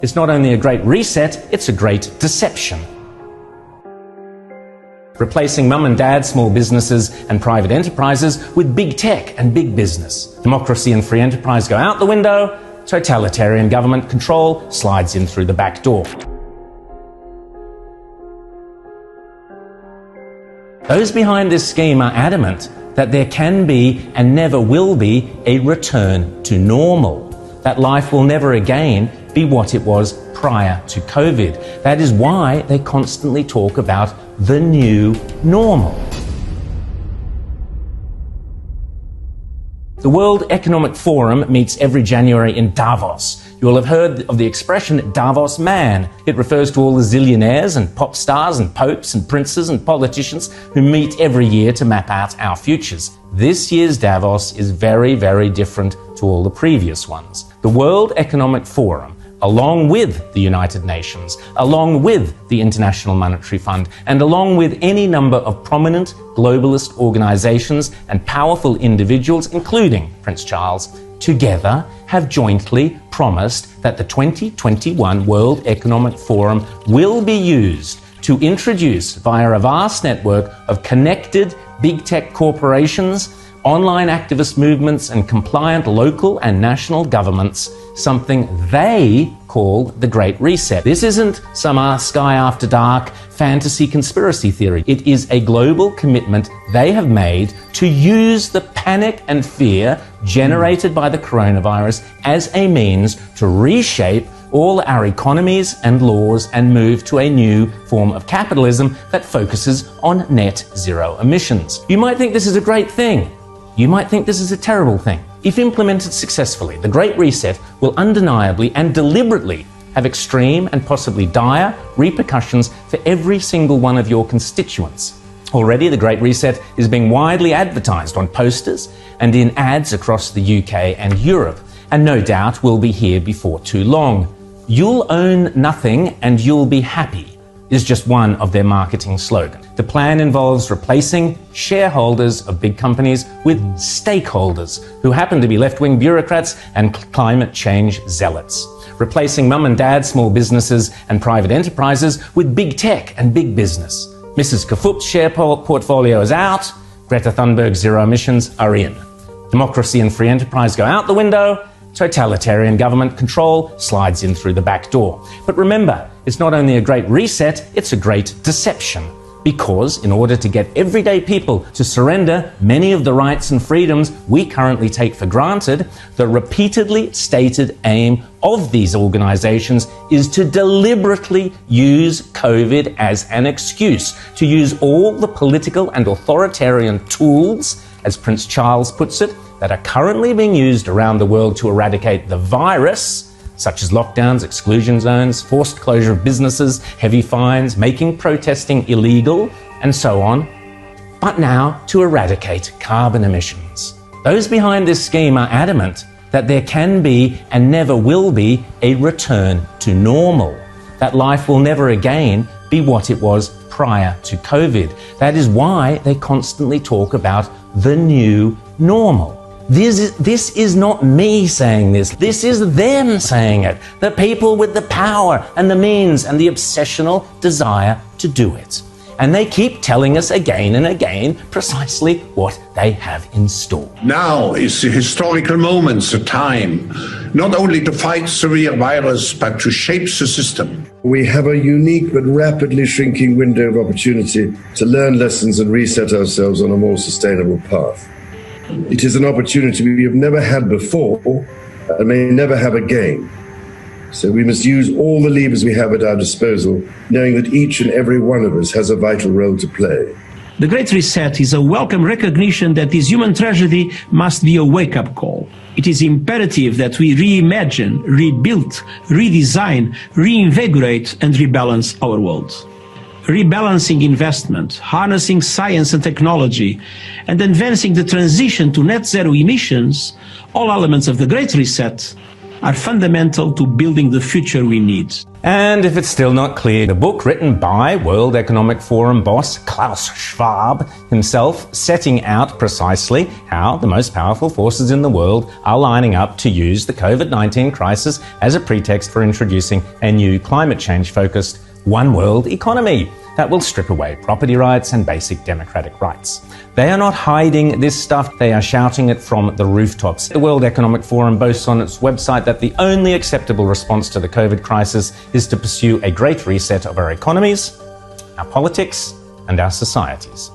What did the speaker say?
It's not only a great reset, it's a great deception. Replacing mum and dad, small businesses and private enterprises with big tech and big business. Democracy and free enterprise go out the window, totalitarian government control slides in through the back door. Those behind this scheme are adamant that there can be and never will be a return to normal, that life will never again be what it was prior to COVID. That is why they constantly talk about the new normal. The World Economic Forum meets every January in Davos. You will have heard of the expression Davos man. It refers to all the zillionaires and pop stars and popes and princes and politicians who meet every year to map out our futures. This year's Davos is very, very different to all the previous ones. The World Economic Forum, along with the United Nations, along with the International Monetary Fund, and along with any number of prominent globalist organizations and powerful individuals, including Prince Charles, together have jointly promised that the 2021 World Economic Forum will be used to introduce, via a vast network of connected big tech corporations, online activist movements and compliant local and national governments, something they call the Great Reset. This isn't some sky after dark fantasy conspiracy theory. It is a global commitment they have made to use the panic and fear generated by the coronavirus as a means to reshape all our economies and laws and move to a new form of capitalism that focuses on net zero emissions. You might think this is a great thing. You might think this is a terrible thing. If implemented successfully, the Great Reset will undeniably and deliberately have extreme and possibly dire repercussions for every single one of your constituents. Already, the Great Reset is being widely advertised on posters and in ads across the UK and Europe, and no doubt will be here before too long. You'll own nothing and you'll be happy is just one of their marketing slogans. The plan involves replacing shareholders of big companies with stakeholders who happen to be left-wing bureaucrats and climate change zealots. Replacing mum and dad, small businesses and private enterprises with big tech and big business. Mrs. Kafup's share portfolio is out, Greta Thunberg's zero emissions are in. Democracy and free enterprise go out the window, totalitarian government control slides in through the back door. But remember, it's not only a great reset, it's a great deception. Because in order to get everyday people to surrender many of the rights and freedoms we currently take for granted, the repeatedly stated aim of these organizations is to deliberately use COVID as an excuse, to use all the political and authoritarian tools, as Prince Charles puts it, that are currently being used around the world to eradicate the virus, such as lockdowns, exclusion zones, forced closure of businesses, heavy fines, making protesting illegal, and so on, but now to eradicate carbon emissions. Those behind this scheme are adamant that there can be and never will be a return to normal, that life will never again be what it was prior to COVID. That is why they constantly talk about the new normal. This is not me saying this. This is them saying it. The people with the power and the means and the obsessional desire to do it. And they keep telling us again and again precisely what they have in store. Now is the historical moment, the time, not only to fight severe virus, but to shape the system. We have a unique but rapidly shrinking window of opportunity to learn lessons and reset ourselves on a more sustainable path. It is an opportunity we have never had before and may never have again. So we must use all the levers we have at our disposal, knowing that each and every one of us has a vital role to play. The Great Reset is a welcome recognition that this human tragedy must be a wake-up call. It is imperative that we reimagine, rebuild, redesign, reinvigorate and rebalance our world. Rebalancing investment, harnessing science and technology, and advancing the transition to net zero emissions, all elements of the Great Reset, are fundamental to building the future we need. And if it's still not clear, the book written by World Economic Forum boss Klaus Schwab himself, setting out precisely how the most powerful forces in the world are lining up to use the COVID-19 crisis as a pretext for introducing a new climate change-focused one world economy that will strip away property rights and basic democratic rights. They are not hiding this stuff, they are shouting it from the rooftops. The World Economic Forum boasts on its website that the only acceptable response to the COVID crisis is to pursue a great reset of our economies, our politics, and our societies.